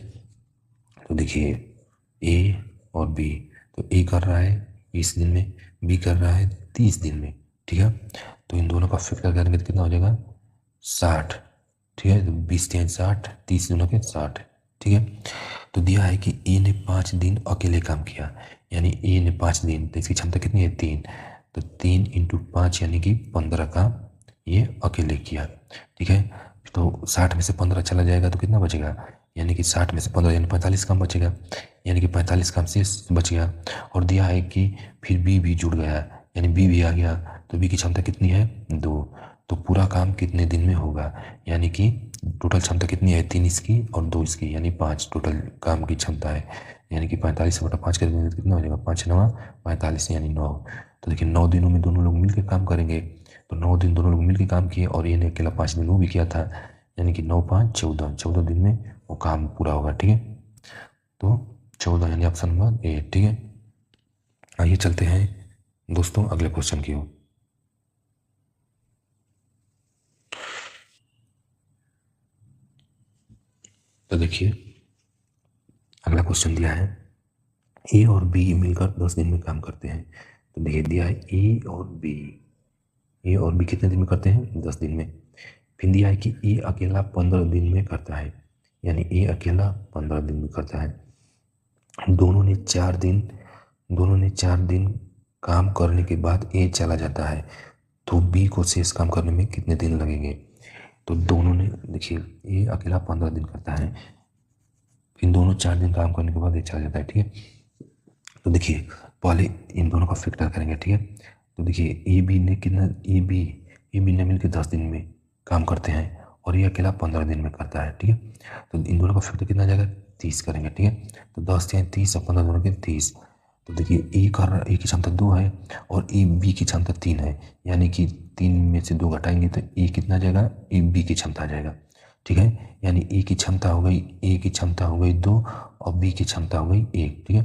तो देखिए ए और बी, तो ए कर रहा है 20 दिन में, बी कर रहा है 30 दिन में। ठीक है, तो इन दोनों का फैक्टर करेंगे तो कितना हो जाएगा 60। ठीक है, तो 20 3 60, 30 दोनों के 60। ठीक है, तो दिया है कि ए ने 5 दिन अकेले काम किया, यानी ए ने 5 दिन, तो इसकी क्षमता कितनी है 3, तो 3 × 5 यानी कि 15 काम ये अकेले किया। ठीक है, तो 60 में से 15 चला जाएगा तो कितना बचेगा, यानी कि 60 में से 15 यानी 45 काम बचेगा, यानी कि 45 काम से बच गया। और दिया है कि फिर बी भी जुड़ गया, यानी बी भी आ गया, तो बी की क्षमता कितनी है 2, तो पूरा काम कितने दिन में होगा, यानी कि टोटल क्षमता कितनी है 3 इसकी और 2 इसकी, यानी 5 टोटल काम की क्षमता है, यानी कि 45 बटा 5 कर देंगे तो कितना हो जाएगा 5 9 45, यानी 9। तो देखिए 9 दिनों में दोनों लोग मिलकर काम करेंगे, तो 9 दिन दोनों लोग मिलकर काम किए, और ये ने अकेला 5 दिन वो भी किया था, यानी कि 9 5 14, 14 दिन में वो काम पूरा होगा। ठीक है, तो 14 यानी ऑप्शन नंबर ए। ठीक है, आइए चलते हैं दोस्तों अगले क्वेश्चन की ओर। तो देखिए अगला क्वेश्चन दिया है ए और बी मिलकर 10 दिन में काम करते हैं, तो देखिए दिया है ए और बी कितने दिन में करते हैं 10 दिन में। फिर दिया है कि ए अकेला 15 दिन में करता है, यानी ए अकेला 15 दिन में करता है। दोनों ने 4 दिन काम करने के बाद ए चला जाता है, तो बी को शेष काम करने में कितने दिन लगेंगे। तो दोनों ने देखिए ए अकेला 15 दिन करता है, फिर दोनों 4 दिन काम करने के बाद ए चला जाता है। ठीक है, तो देखिए पहले इन दोनों का फैक्टर करेंगे। ठीक है, तो देखिए ए बी ने मिलकर 10 दिन में काम करते हैं, और ये अकेला 15 दिन में करता है। ठीक है, तो इन दोनों का फैक्टर कितना आ जाएगा 30 करेंगे। ठीक है, तो 10 या 30 और 15 दोनों के 30, तो देखिए ए की क्षमता 2 है और ए बी की क्षमता 3 है, यानी कि 3 में से 2 घटाएंगे तो ए कितना आ जाएगा, ए बी की क्षमता आ जाएगा। ठीक है, यानी ए की क्षमता हो गई 2 और बी की क्षमता हो गई 1। ठीक है,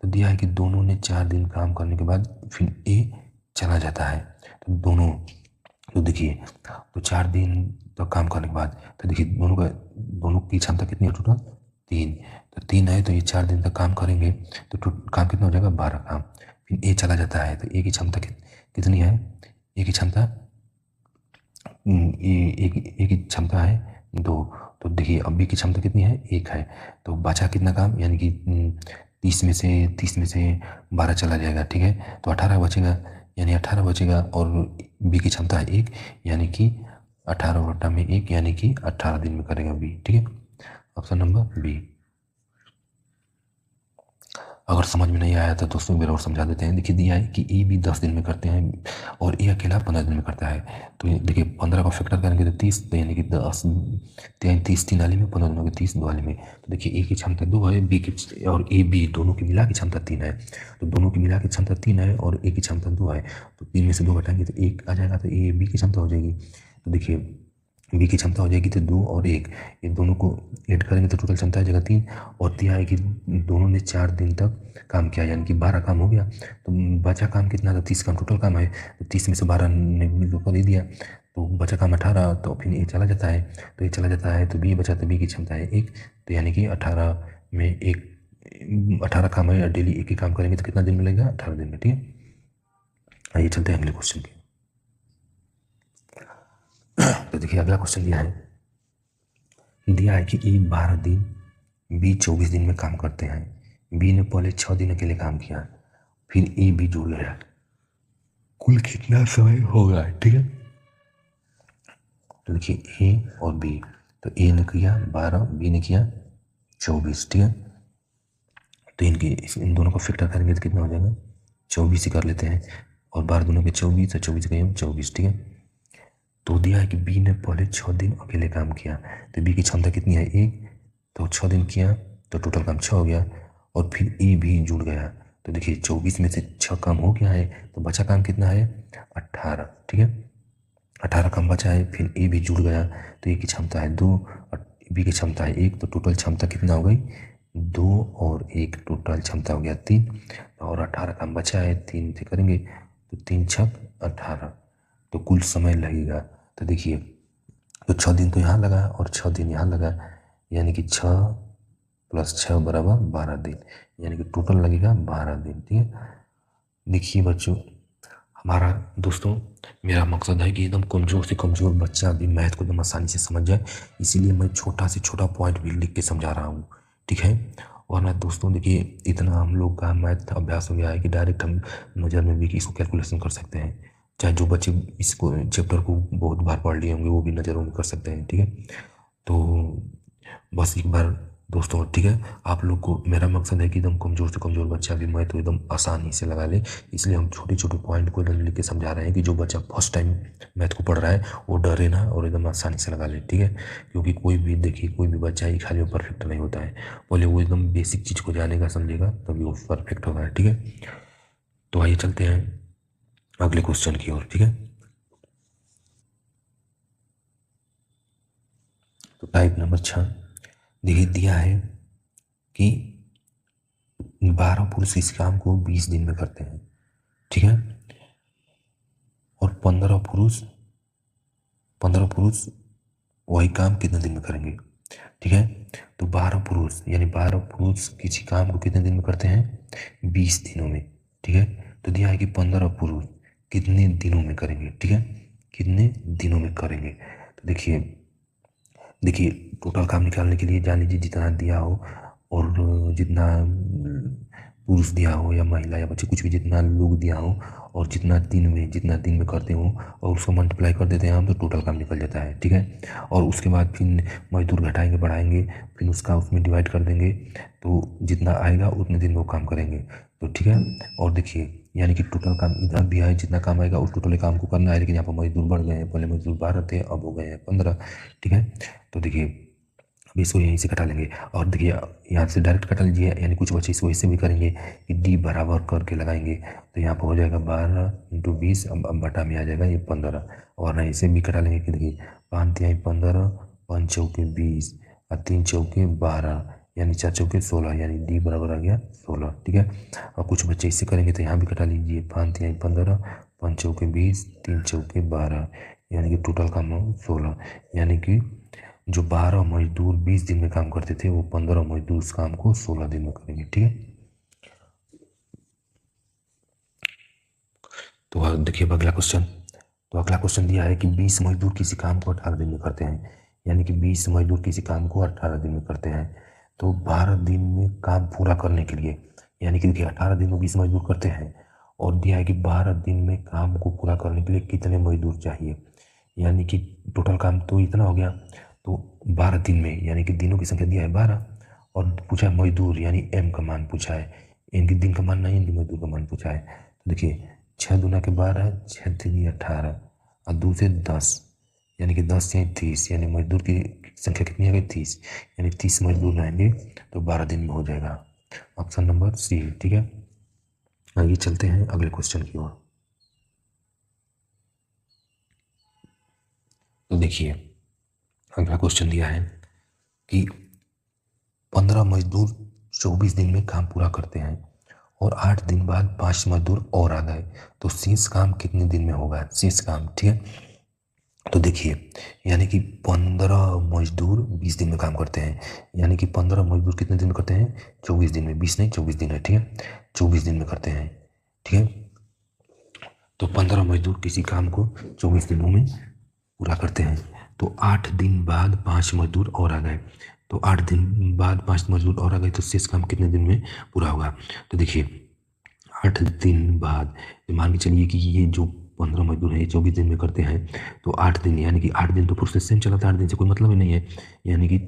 तो दिया है कि दोनों ने 4 दिन काम करने के बाद फिर ए चला जाता है, तो देखिए तो 4 दिन तक काम करने के बाद, तो देखिए दोनों की क्षमता कितनी है टोटल 3, तो 3 है, तो ये 4 दिन तक काम करेंगे तो काम कितना हो जाएगा 12 काम। फिर ए चला जाता है, तो ए की क्षमता कितनी है, ए की क्षमता ए की क्षमता है 2, तो देखिए अब बी की क्षमता कितनी है 1 है, तो बचा कितना काम, यानी कि 30 में से 12 चला जाएगा। ठीक है, तो 18 बचेगा, यानी 18 बचेगा, और बी की क्षमता है 1, यानी कि 18 बटा में 1, यानी कि 18 दिन में करेगा बी। ठीक है, ऑप्शन नंबर बी। अगर समझ में नहीं आया तो दोस्तों मेरा और समझा देते हैं। देखिए दिया है कि ए भी 10 दिन में करते हैं और ए अकेला 15 दिन में करता है, तो ये देखिए 15 का फैक्टर करेंगे तो 30, तो यानी कि 10 30 3 वाली में 15 दोनों के 30 2 वाली में, तो देखिए ए की क्षमता 2 है, बी की और ए बी दोनों की मिला की क्षमता 3 है, तो दोनों की मिला की क्षमता 3 है और ए की क्षमता 2 है, तो 3 में से 2 घटाएंगे तो 1 आ जाएगा, तो ए बी की क्षमता हो जाएगी। तो देखिए बी की क्षमता हो जाएगी तो 2 और 1, ये दोनों को ऐड करेंगे तो टोटल क्षमता आ जाएगा 3, और दिया है कि दोनों ने 4 दिन तक काम किया, यानी कि 12 काम हो गया, तो बचा काम कितना था 30 काम टोटल काम है, तो 30 में से 12 ने मिलकर दे दिया, तो बचा काम 18, तो फिर ये चला जाता है, तो ये चला जाता है, तो बी बचा, तो बी की क्षमता है 1, तो यानी कि 18 में एक 18 काम है, डेली एक ही काम करेंगे तो कितना दिन मिलेगा? 18 दिन में। ठीक है, आइए चलते हैं अगले क्वेश्चन की। तो देखिए अगला क्वेश्चन दिया है कि ए 12 दिन, बी 24 दिन में काम करते हैं। बी ने पहले 6 दिन अकेले काम किया, फिर ए बी जुड़ गया, कुल कितना समय होगा? ठीक है, तो देखिए ए और बी, तो ए ने किया 12, बी ने किया 24। ठीक है, तो इन दोनों को फैक्टर करेंगे तो कितना हो जाएगा? 24 ही कर लेते हैं, और 12 दोनों के 24 है, 24 का 24। ठीक है, तो दिया है कि बी ने पहले 6 दिन अकेले काम किया, तो बी की क्षमता कितनी है? 1, तो 6 दिन किया तो टोटल काम 6 हो गया, और फिर ए भी जुड़ गया, तो देखिए 24 में से 6 काम हो गया है, तो बचा काम कितना है? 18। ठीक है, 18 काम बचा है, फिर ए भी जुड़ गया, तो ए की क्षमता है 2 और बी की क्षमता है 1, तो टोटल क्षमता कितना हो गई? 2 और 1, टोटल क्षमता हो गया 3, और 18 काम बचा है, 3 से करेंगे तो 3 छक 18, तो कुल समय लगेगा, तो देखिए तो 6 दिन तो यहाँ लगा और 6 दिन यहाँ लगा, यानी कि 6 + 6 बराबर 12 दिन, यानी कि टोटल लगेगा 12 दिन। ठीक है, देखिए बच्चों, हमारा दोस्तों मेरा मकसद है कि एकदम कमज़ोर से कमज़ोर बच्चा भी मैथ को एकदम आसानी से समझ जाए, इसीलिए मैं छोटा से छोटा पॉइंट भी लिख के समझा रहा हूँ। ठीक है, और ना दोस्तों देखिए, इतना हम लोग का मैथ अभ्यास हो गया है कि डायरेक्ट हम नज़र में भी इसको कैलकुलेशन कर सकते हैं, चाहे जो बच्चे इसको चैप्टर को बहुत बार पढ़ लिए होंगे वो भी नज़रों में कर सकते हैं। ठीक है, तो बस एक बार दोस्तों, ठीक है, आप लोग को मेरा मकसद है कि एकदम कमज़ोर से कमज़ोर बच्चा भी मैथ तो एकदम आसानी से लगा ले, इसलिए हम छोटे छोटे पॉइंट को एकदम लिख के समझा रहे हैं कि जो बच्चा फर्स्ट टाइम मैथ को पढ़ रहा है वो डरे ना और एकदम आसानी से लगा ले। ठीक है, क्योंकि कोई भी देखिए, कोई भी बच्चा ही खाली परफेक्ट नहीं होता है, पहले वो एकदम बेसिक चीज़ को जानेगा समझेगा तभी वो परफेक्ट होगा। ठीक है, तो आइए चलते हैं अगले क्वेश्चन की ओर। ठीक है, तो टाइप नंबर 6 देखिए, दिया है कि 12 पुरुष इस काम को 20 दिन में करते हैं। ठीक है, और 15 पुरुष वही काम कितने दिन में करेंगे? ठीक है, तो 12 पुरुष यानी 12 पुरुष किसी काम को कितने दिन में करते हैं? 20 दिनों में। ठीक है, तो दिया है कि 15 पुरुष कितने दिनों में करेंगे? ठीक है, कितने दिनों में करेंगे? तो देखिए टोटल काम निकालने के लिए जान लीजिए जितना दिया हो और जितना पुरुष दिया हो या महिला या बच्चे कुछ भी, जितना लोग दिया हो और जितना दिन में करते हो और उसको मल्टीप्लाई कर देते हैं हम, तो टोटल काम निकल जाता है। ठीक है, और उसके बाद फिर मजदूर घटाएंगे बढ़ाएंगे, फिर उसका उसमें डिवाइड कर देंगे, तो जितना आएगा उतने दिन वो काम करेंगे। तो ठीक है, और देखिए यानी कि टोटल काम इधर भी है, जितना काम आएगा उस टोटल काम को करना है, लेकिन यहाँ पर मजदूर बढ़ गए हैं, पहले मजदूर 12 थे अब हो गए हैं 15। ठीक है, तो देखिए अब इसको यहीं से कटा लेंगे, और देखिए यहाँ से डायरेक्ट कटा लीजिए, यानी कुछ बच्चे इसको इससे भी करेंगे कि डी बराबर करके लगाएंगे, तो यहाँ पर हो जाएगा 12 × 20, अब बटा में आ जाएगा ये 15, और ना इसे भी कटा लेंगे कि देखिए 5 × 3 = 15, 5 चौके 20 और 3 चौके 12, यानी 4 चौके 16, यानी डी बराबर आ गया 16। ठीक है, और कुछ बच्चे इससे करेंगे तो यहाँ भी कटा लीजिए, 5 × 3 = 15, 5 चौके 20, 3 चौके 12, यानी कि टोटल काम 16, यानी कि जो 12 मजदूर 20 दिन में काम करते थे वो 15 मजदूर उस काम को 16 दिन में करेंगे। ठीक है, तो देखिए अगला क्वेश्चन, तो अगला क्वेश्चन दिया है कि 20 मजदूर किसी काम को 18 दिन में करते हैं, यानी कि 20 मजदूर किसी काम को 18 दिन में करते हैं, तो 12 दिन में काम पूरा करने के लिए, यानी कि देखिए 18 दिन में 20 मजदूर करते हैं, और दिया है कि 12 दिन में काम को पूरा करने के लिए कितने मजदूर चाहिए, यानी कि टोटल काम तो इतना हो गया, तो 12 दिन में, यानी कि दिनों की संख्या दिया है 12 और पूछा है मजदूर यानी एम का मान पूछा है, इनके दिन का मान नहीं, इनके मजदूर का मान पूछा है। तो देखिए 6 दूना के 12, 6 3 18 और 2 से 10, यानी कि 10 से 30, यानी मजदूर की संख्या कितनी आ गई? 30, यानी 30 मजदूर रहेंगे तो 12 दिन में हो जाएगा। Option number C. ठीक है, आइए चलते हैं अगले क्वेश्चन की ओर। तो देखिए अगला क्वेश्चन दिया है कि 15 मजदूर 24 दिन में काम पूरा करते हैं और 8 दिन बाद 5 मजदूर और आ गए, तो शेष काम कितने दिन में होगा? शेष काम, ठीक है, तो देखिए, यानी कि 15 मजदूर 20 दिन में काम करते हैं, यानी कि 15 मजदूर कितने दिन में करते हैं? 24 दिन में। 20 नहीं, 24 दिन है, ठीक है, 24 दिन में करते हैं, ठीक है। तो 15 मजदूर किसी काम को 24 दिनों में पूरा करते हैं। तो 8 दिन बाद 5 मजदूर और आ गए, तो 8 दिन बाद 5 मजदूर और आ गए, तो शेष काम कितने दिन में पूरा होगा? तो देखिए, 8 दिन बाद मान के चलिए कि ये जो 15 मजदूर हैं ये 24 दिन में करते हैं, तो 8 दिन, यानी कि 8 दिन तो प्रोसेस सेम चला था, 8 दिन से कोई मतलब ही नहीं है, यानी कि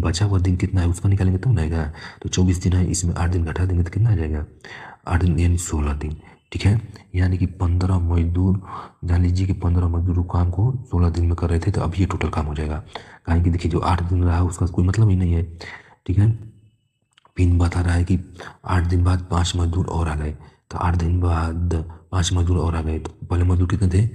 बचा हुआ दिन कितना है उसका निकालेंगे तब ना आएगा। तो 24 दिन है, इसमें 8 दिन घटा देंगे तो कितना आ जाएगा? 8 दिन यानी 16 दिन, ठीक है। यानी कि 15 मजदूर, जान लीजिए कि 15 मजदूर काम को 16 दिन में कर रहे थे, तो अब ये टोटल काम हो जाएगा। कहें कि देखिए जो 8 दिन रहा उसका कोई मतलब ही नहीं है, ठीक है। पिन बता रहा है कि 8 दिन बाद 5 मजदूर और आ गए, तो 8 दिन बाद 5 मजदूर और आ गए, तो पहले मजदूर कितने थे?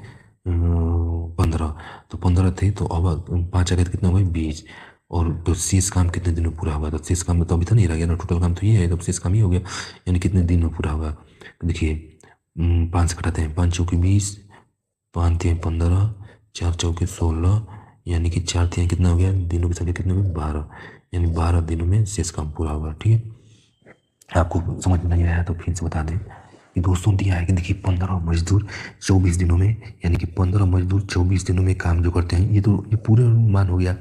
15, तो 15 थे, तो अब 5 आ गए तो कितने हो गए? 20। और तो शेष काम कितने दिन में पूरा होगा? तो शेष काम में तो अभी तो नहीं रह गया ना, टोटल काम तो ये है, तो शेष काम ही हो गया, यानी कितने दिन में पूरा होगा? तो देखिए, 5 से घटाते हैं, 5 चौके 20, 5 तिहाई 15, 4 चौके 16, यानी कि 4 तिहाई कितना हो गया? दिनों की संख्या कितने हुई? 12, यानी 12 दिनों में शेष काम पूरा होगा, ठीक है। आपको समझ में नहीं आया तो फिर से बता दें कि दोस्तों दिया है कि देखिए 15 मजदूर 24 दिनों में, यानी कि 15 मजदूर 24 दिनों में काम जो करते हैं, ये तो ये पूरे मान हो गया,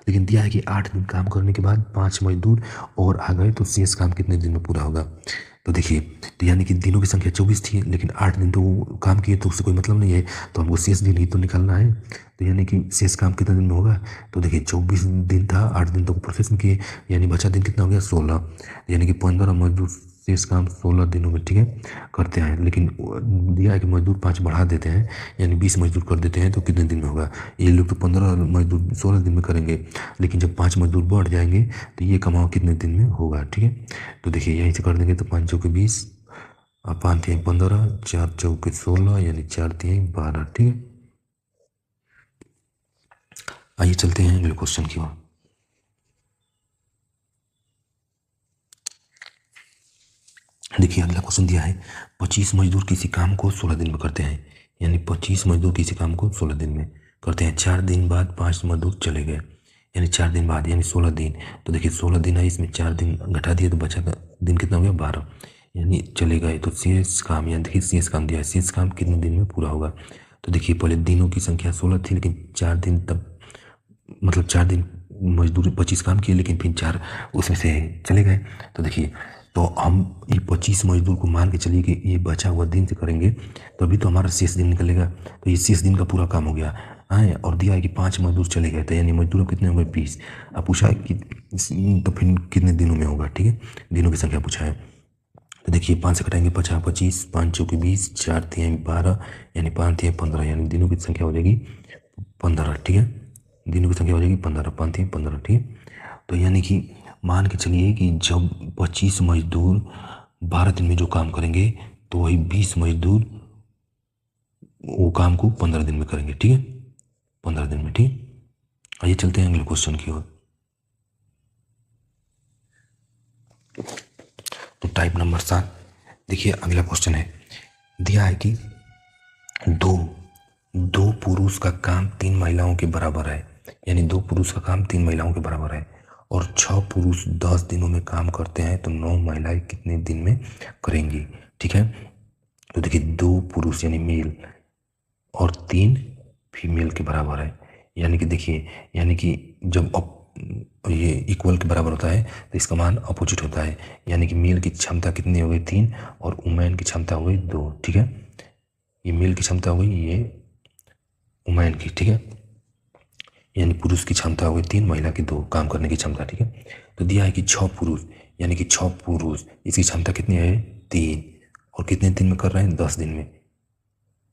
लेकिन दिया है कि 8 दिन काम करने के बाद 5 मजदूर और आ गए, तो शेष काम कितने दिन में पूरा होगा? तो देखिए, तो यानी कि दिनों की संख्या 24 थी, लेकिन 8 दिन तो वो काम किए, तो उससे कोई मतलब नहीं है, तो हमको शेष दिन ही तो निकालना है। तो यानी कि शेष काम कितने दिन में होगा? तो देखिए 24 दिन था, 8 दिन तो प्रोसेस में किए, यानी बचा दिन कितना हो गया? 16, यानी कि 15 मजदूर शेष काम 16 दिनों में, ठीक है, करते हैं। लेकिन दिया है कि मजदूर 5 बढ़ा देते हैं, यानी 20 मजदूर कर देते हैं, तो कितने दिन में होगा? ये लोग तो 15 मजदूर 16 दिन में करेंगे, लेकिन जब 5 मजदूर बढ़ जाएंगे तो ये कमाओ कितने दिन में होगा, ठीक है। तो देखिए यहीं से कर देंगे, तो 5 चौके 20 और 5 तिहाई 15, 4 चौके 16, यानी 4 तिहाई 12, ठीक है। आइए चलते हैं अगले क्वेश्चन की ओर। देखिए अगला क्वेश्चन दिया है, 25 मजदूर किसी काम को 16 दिन में करते हैं, यानी 25 मजदूर किसी काम को 16 दिन में करते हैं। 4 दिन बाद 5 मजदूर चले गए, यानी 4 दिन बाद, यानी 16 दिन। तो देखिए 16 दिन है, इसमें 4 दिन घटा दिए तो बचा का दिन कितना हो गया? 12, यानी चले गए, तो शेष काम, यानी देखिए शेष काम दिया है, शेष काम कितने दिन में पूरा होगा? तो देखिए पहले दिनों की संख्या 16 थी, लेकिन 4 दिन तब, मतलब 4 दिन मजदूरी 25 काम किए, लेकिन फिर 4 उसमें से चले गए। तो देखिए, तो हम ये 25 मजदूर को मान के चलिए कि ये बचा हुआ दिन से करेंगे, तो अभी तो हमारा शेष दिन निकलेगा, तो ये शेष दिन का पूरा काम हो गया है। और दिया है कि 5 मजदूर चले गए, तो यानी मजदूर कितने हो गए? 20। अब पूछा है कि तो फिर कितने दिनों में होगा, ठीक है, दिनों की संख्या पूछा है। तो देखिए 5 से घटाएंगे 50 25, 5 चौके 20, 4 तिहाई 12, यानी 5 तिहाई 15, यानी दिनों की संख्या हो जाएगी 15, ठीक है, दिनों की संख्या हो जाएगी 15, 5 तिहाई 15, ठीक है। तो यानी कि मान के चलिए कि जब 25 मजदूर 12 दिन में जो काम करेंगे, तो वही 20 मजदूर वो काम को 15 दिन में करेंगे, ठीक है, 15 दिन में, ठीक। आइए चलते हैं अगले क्वेश्चन की ओर। तो टाइप नंबर 7, देखिए अगला क्वेश्चन है, दिया है कि दो दो पुरुष का काम 3 महिलाओं के बराबर है, यानी 2 पुरुष का काम 3 महिलाओं के बराबर है, और 6 पुरुष 10 दिनों में काम करते हैं, तो 9 महिलाएं कितने दिन में करेंगी, ठीक है। तो देखिए 2 पुरुष यानी मेल और 3 फीमेल के बराबर है, यानी कि देखिए, यानी कि जब ये इक्वल के बराबर होता है तो इसका मान अपोजिट होता है, यानी कि मेल की क्षमता कितनी हो गई? 3, और वुमेन की क्षमता हो गई 2, ठीक है। ये मेल की क्षमता हो गई, ये वुमेन की, ठीक है, यानी पुरुष की क्षमता हो गई 3, महिला की 2 काम करने की क्षमता, ठीक है। तो दिया है कि 6 पुरुष, यानी कि 6 पुरुष, इसकी क्षमता कितनी है? 3, और कितने दिन में कर रहे हैं? 10 दिन में,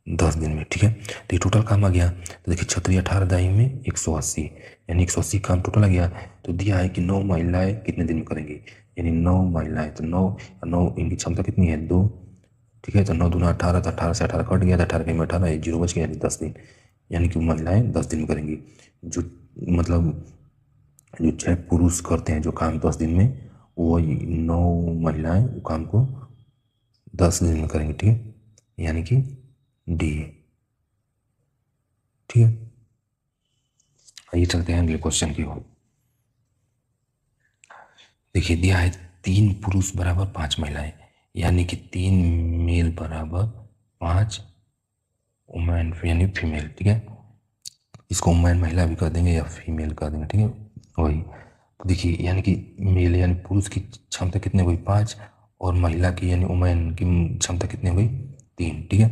10 दिन में, ठीक है। तो ये टोटल काम आ गया, तो देखिए 36 18 दाई में 180, यानी 180 काम टोटल आ गया। तो दिया है कि 9 महिलाएं कितने दिन में करेंगी, यानी 9 महिलाएं, तो 9 इनकी क्षमता कितनी है? 2, ठीक है। तो 9 दूना 18, तो 18 से 18 कट गया, तो 18 के में 18, ये 0 बच गया, यानी 10 दिन, यानी कि महिलाएं 10 दिन में करेंगी। जो मतलब जो 6 पुरुष करते हैं जो काम 10 दिन में, वो 9 महिलाएं वो काम को 10 दिन में करेंगी, ठीक है, यानी कि डी, ठीक है। आइए चलते हैं अगले क्वेश्चन की ओर। देखिए दिया है 3 पुरुष बराबर 5 महिलाएं, यानी कि 3 मेल बराबर 5 वुमेन यानी फीमेल। ठीक है, इसको वुमेन महिला भी कर देंगे या फीमेल कर देंगे। ठीक है, वही तो देखिए यानी कि मेल यानी पुरुष की क्षमता कितनी हुई 5, और महिला की यानी वुमेन की क्षमता कितनी हुई 3। ठीक है,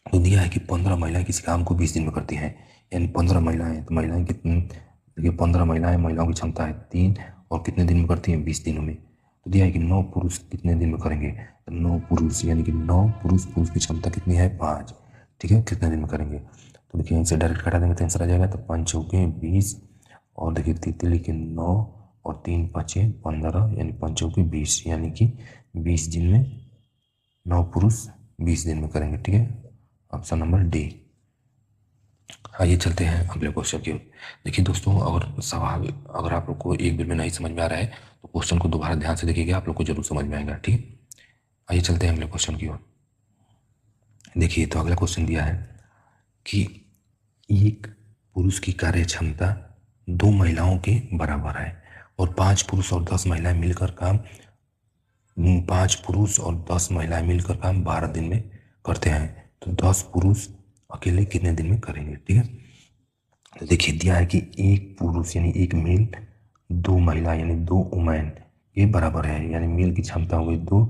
तो दिया है कि 15 महिलाएं किसी काम को 20 दिन में करती हैं, यानी 15 महिलाएं, तो महिलाएं कितनी, देखिए 15 महिलाएं, महिलाओं की क्षमता है 3 और कितने दिन में करती हैं 20 दिनों में। तो दिया है कि 9 पुरुष कितने दिन में करेंगे, तो 9 पुरुष यानी कि 9 पुरुष, पुरुष की क्षमता कितनी है 5। ठीक है, कितने दिन में करेंगे, तो देखिए इनसे डायरेक्ट घटा देंगे तो आंसर आ जाएगा। तो 5 चौके 20 और देखिए तितली के 9 और 3 5 15 यानी 5 चौके 20, यानी कि 20 दिन में 9 पुरुष 20 दिन में करेंगे। ठीक है, ऑप्शन नंबर डी। आइए चलते हैं अगले क्वेश्चन की ओर। देखिए दोस्तों, अगर सवाल अगर आप लोग को एक बार में नहीं समझ में आ रहा है तो क्वेश्चन को दोबारा ध्यान से देखिएगा, आप लोग को जरूर समझ में आएगा। ठीक है, आइए चलते हैं अगले क्वेश्चन की ओर। देखिए तो अगला क्वेश्चन दिया है कि एक पुरुष की कार्य क्षमता 2 महिलाओं के बराबर है और 5 पुरुष और 10 महिलाएं मिलकर काम 5 पुरुष और 10 महिलाएं मिलकर काम 12 दिन में करते हैं, तो 10 पुरुष अकेले कितने दिन में करेंगे। ठीक है, तो देखिए दिया है कि एक पुरुष यानी एक मेल, 2 महिला यानी 2 वुमेन ये बराबर है, यानी मेल की क्षमता हो गई 2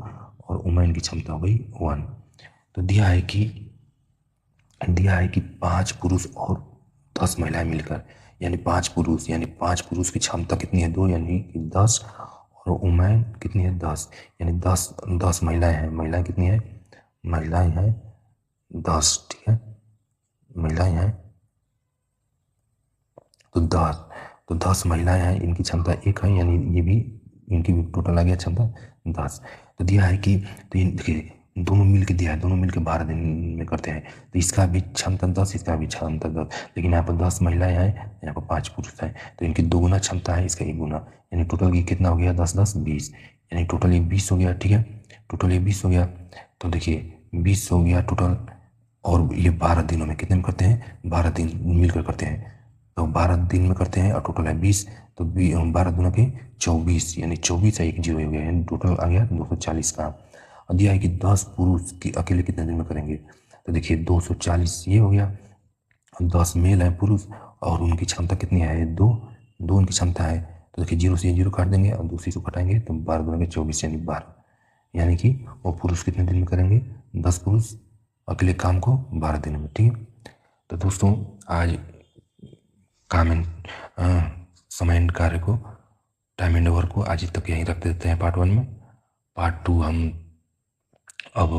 और वुमेन की क्षमता हो गई 1। तो दिया है कि 5 पुरुष और 10 महिलाएं मिलकर, यानी 5 पुरुष की क्षमता कितनी है 2 यानी कि 10 और वुमेन कितनी है 10, यानी 10 महिलाएं हैं, महिलाएं कितनी है, महिलाएं हैं 10। ठीक है, महिलाएं हैं तो 10 महिलाएं हैं, इनकी क्षमता 1 है, यानी ये भी इनकी भी टोटल आ गया क्षमता 10। तो दिया है कि तो ये देखिए दोनों मिल के दिया है, दोनों मिल के 12 दिन में करते हैं, तो इसका भी क्षमता 10, इसका भी क्षमता 10, लेकिन यहाँ पर 10 महिलाएं हैं, यहाँ पर 5 पुरुष हैं, तो इनकी 2 गुना क्षमता है, इसका 1 गुना, यानी टोटल ये कितना हो गया 10 10 20, यानी टोटल ये 20 हो गया। ठीक है, टोटल ये 20 हो गया। तो देखिए 20 हो गया टोटल, और ये 12 दिनों में कितने में करते हैं, 12 दिन मिलकर करते हैं, तो 12 दिन में करते हैं और टोटल है 20, तो 12 दूना के 24, यानी 24 है, 1 जीरो हो गया, यानी टोटल आ गया 240 का। और दिया है कि 10 पुरुष की अकेले कितने दिन में करेंगे, तो देखिए 240 ये हो गया, 10 मेल है पुरुष और उनकी क्षमता कितनी है 2 उनकी क्षमता है, तो देखिए 0 से 0 काट देंगे और दूसरी को घटाएंगे तो 12 दूना के 24 यानी 12, यानी कि वो पुरुष कितने दिन में करेंगे, 10 पुरुष अकेले काम को 12 दिन में। ठीक है, तो दोस्तों आज काम एंड समय एंड कार्य को टाइम एंड वर्क को आज तक यहीं रख देते हैं पार्ट 1 में। पार्ट 2 हम अब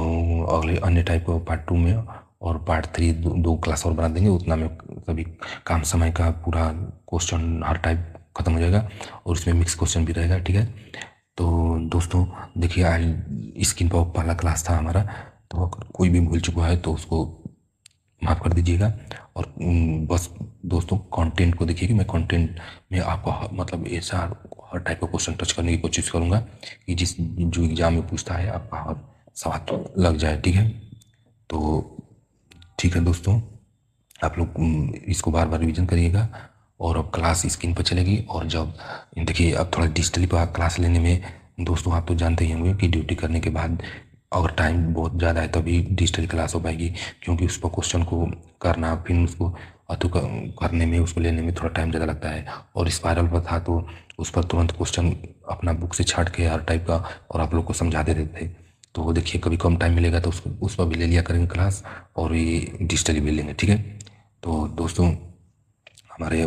अगले अन्य टाइप को पार्ट 2 में, और पार्ट 3 दो क्लास और बना देंगे, उतना में सभी काम समय का पूरा क्वेश्चन हर टाइप खत्म हो जाएगा और उसमें मिक्स क्वेश्चन भी रहेगा। ठीक है, तो दोस्तों देखिए आज स्किन पॉप वाला क्लास था हमारा, तो अगर कोई भी भूल चुका है तो उसको माफ़ कर दीजिएगा। और बस दोस्तों कंटेंट को देखिए कि मैं कंटेंट में आपको मतलब ऐसा हर टाइप का क्वेश्चन टच करने की कोशिश करूँगा कि जो एग्ज़ाम में पूछता है आपका हर सवाल तो लग जाए। ठीक है, तो ठीक है दोस्तों, आप लोग इसको बार बार रिवीजन करिएगा। और अब क्लास स्क्रीन पर चलेगी, और जब देखिए अब थोड़ा डिजिटली क्लास लेने में दोस्तों आप तो जानते ही होंगे कि ड्यूटी करने के बाद अगर टाइम बहुत ज़्यादा है तभी डिजिटल क्लास हो पाएगी, क्योंकि उस पर क्वेश्चन को करना फिर उसको अतु करने में उसको लेने में थोड़ा टाइम ज़्यादा लगता है। और स्पायरल पर था तो उस पर तुरंत क्वेश्चन अपना बुक से छाट के हर टाइप का और आप लोग को समझा देते थे। तो देखिए कभी कम टाइम मिलेगा तो उस पर भी ले लिया करेंगे क्लास, और ये डिजिटली भी लेंगे। ठीक है, तो दोस्तों हमारे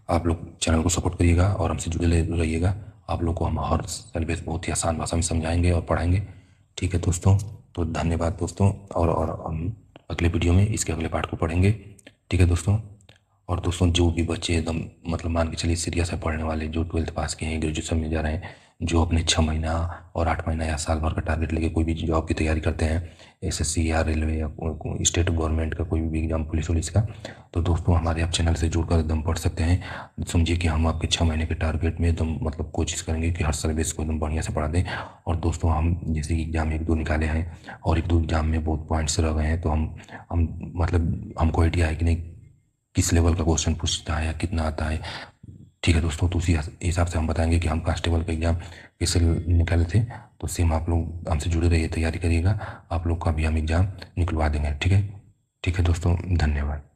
आप लोग चैनल को सपोर्ट करिएगा और हमसे जुड़े रहिएगा। आप लोग को हम हर सिलेबस बहुत ही आसान भाषा में समझाएंगे और पढ़ाएंगे। ठीक है दोस्तों, तो धन्यवाद दोस्तों, और हम अगले वीडियो में इसके अगले पार्ट को पढ़ेंगे। ठीक है दोस्तों, और दोस्तों जो भी बच्चे एकदम मतलब मान के चलिए सीरियस है पढ़ने वाले, जो 12th पास किए हैं, ग्रेजुएशन में जा रहे हैं, जो अपने 6 महीना और 8 महीना या साल भर का टारगेट लेके कोई भी जॉब की तैयारी करते हैं, एसएससी या रेलवे या स्टेट गवर्नमेंट का कोई भी एग्जाम, पुलिस का, तो दोस्तों हमारे आप चैनल से जुड़कर एकदम पढ़ सकते हैं। समझिए कि हम आपके 6 महीने के टारगेट में एकदम मतलब कोशिश करेंगे कि हर सिलेबस को एकदम बढ़िया से पढ़ा दें। और दोस्तों हम जैसे कि एग्जाम 1-2 निकाले हैं और 1-2 एग्जाम में बहुत पॉइंट्स रह गए हैं, तो हम मतलब हमको आइडिया है कि नहीं किस लेवल का क्वेश्चन पूछता है या कितना आता है। ठीक है दोस्तों, तो उसी हिसाब से हम बताएंगे कि हम कांस्टेबल का एग्ज़ाम कैसे निकाले थे। तो सेम आप लोग हमसे जुड़े रहिए, तैयारी करिएगा, आप लोग का भी हम एग्ज़ाम निकलवा देंगे। ठीक है दोस्तों, धन्यवाद।